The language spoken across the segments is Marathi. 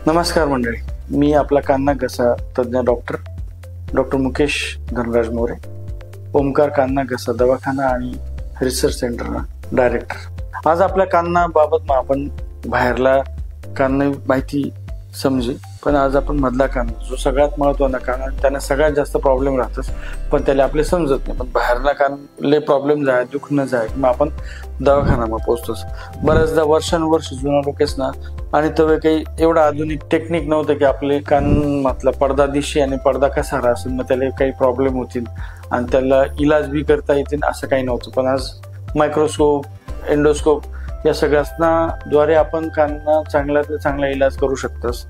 नमस्कार मंडळी, मी आपला कान घसा तज्ञ डॉक्टर मुकेश धनराज मोरे, ओमकार कान घसा दवाखाना आणि रिसर्च सेंटरना डायरेक्टर. आज आपल्या कानाबाबत आपण बाहेरला कान माहिती समजे, पण आज आपण मधला कान जो सगळ्यात महत्वाचा कान आहे त्यांना सगळ्यात जास्त प्रॉब्लेम राहतच, पण त्याला आपले समजत नाही. पण बाहेरला कान लय प्रॉब्लेम जाय, दुखणं जाय, मग आपण दवाखान्यामध्ये पोहोचतोच. बऱ्याचदा वर्षानुवर्ष जुना लोकेस ना, आणि तेव्हा काही एवढं आधुनिक टेक्निक नव्हतं की आपले कान म्हटलं पडदा दिशी आणि पडदा कसा असेल, मग त्याला काही प्रॉब्लेम होतील आणि त्याला इलाज बी करता येतील असं काही नव्हतं. पण आज मायक्रोस्कोप, एंडोस्कोप या सगळ्यांना द्वारे आपण कानना चांगला ते चांगला इलाज करू शकतोस.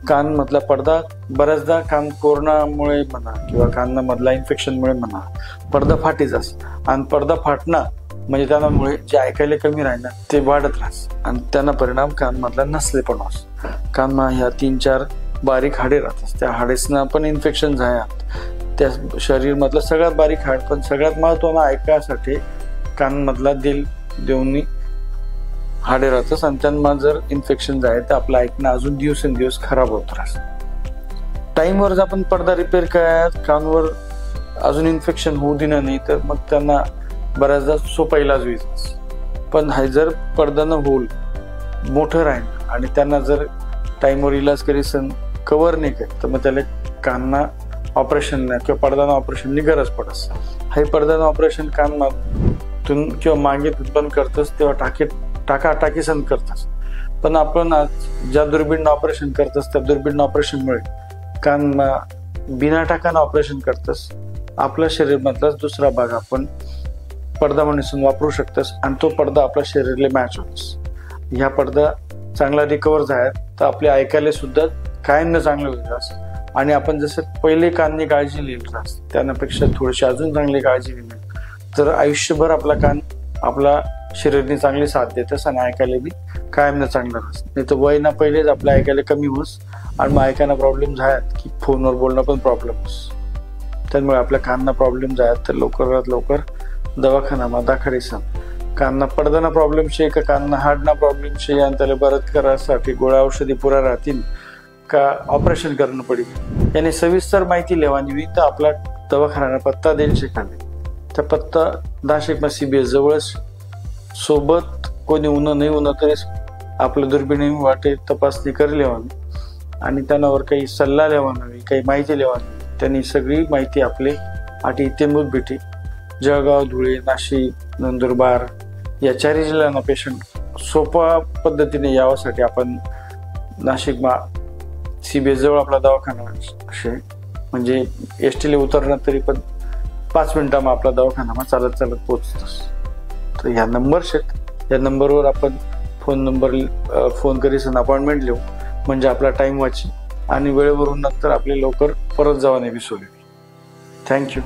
कान मधला पडदा बऱ्याचदा कान कोरोनामुळे म्हणा किंवा कान मधला इन्फेक्शनमुळे म्हणा पडदा फाटीच असत, आणि पडदा फाटणं म्हणजे त्यामुळे जे ऐकायला कमी राहणार ते वाढत राहत आणि त्यांना परिणाम कान मधला नसले पण असत. कान ह्या 3-4 बारीक हाडे राहतात, त्या हाडेसना पण इन्फेक्शन झाल्यात. त्या शरीर मधलं सगळ्यात बारीक हाड, पण सगळ्यात महत्वाचं ऐकायसाठी कान मधला दिल देऊनी हाडे राहतात, आणि त्यांना जर इन्फेक्शन जाय तर आपलं ऐकणं अजून दिवसेंदिवस खराब होत राहत. टाइमवर जर आपण पडदा रिपेअर काय कानवर अजून इन्फेक्शन होऊ देणं नाही तर मग त्यांना बऱ्याचदा सोपा इलाज होईल. पण हा जर पडदा न होईल मोठं राहील आणि त्यांना जर टाइमवर इलाज करीसन कव्हर नाही करत तर मग त्याला कानना ऑपरेशन किंवा पडदाना ऑपरेशननी गरज पडस. हे पडदाना ऑपरेशन कानातून किंवा मागेतून पण करतस तेव्हा टाकी सण करतस. पण आपण आज ज्या दुर्बीण ऑपरेशन करतस त्या दुर्बीण ऑपरेशनमुळे कान बिना टाकानं ऑपरेशन करतस. आपल्या शरीर मधलाच दुसरा भाग आपण पडदा म्हणून वापरू शकतस आणि तो पडदा आपल्या शरीराला मॅच होतस. ह्या पडदा चांगला रिकवर झाला तर आपल्या ऐकायला सुद्धा कायम चांगलं होईल. आणि आपण जसं पहिले काननी काळजी लिहिली त्यापेक्षा थोडीशी अजून चांगली काळजी लिहिली तर आयुष्यभर आपला कान आपला शरीरने चांगली साथ देतस आणि ऐकायला बी कायम चांगलं राहत. नाही तर वय ना पहिलेच आपल्या ऐकायला कमी होस आणि मग ऐकायला प्रॉब्लेम झाल्यात की फोनवर बोलणं पण प्रॉब्लेम होस. त्यामुळे आपल्या कानना प्रॉब्लेम झाल्यात तर लवकरात लवकर दवाखाना दाखल सांग. कानना पडदाना प्रॉब्लेम शे का कानना हाडना प्रॉब्लेम शे आणि त्याला बरत करायसाठी गोळ्या औषधी पुरा राहतील का ऑपरेशन करणं पडेल याने सविस्तर माहिती लेवानी तर आपला दवाखाना पत्ता देईल शिकाले. त्या पत्ता नाशिक CBS जवळच. सोबत कोणी उन्हा नाही उन्हा तरी आपलं दुर्बिणी वाटे तपासणी करी लेवानी आणि त्यांनावर काही सल्ला लेवानावी, काही माहिती लेवानी. त्यांनी सगळी माहिती आपले आठी इथे मूत भेटी. जळगाव, धुळे, नाशिक, नंदुरबार या 4 जिल्ह्यांना पेशंट सोपा पद्धतीने यावासाठी आपण नाशिकमा CBS जवळ आपला दवाखाना असे म्हणजे ST उतरणार तरी पण 5 मिनिटांमा आपला दवाखाना चालत पोहोचतोस. तर ह्या नंबर या नंबरवर आपण फोन करीसन अपॉइंटमेंट लिहू म्हणजे आपला टाइम वाची आणि वेळेवरून नंतर आपले लवकर परत जावा नाही विसरले. थँक्यू.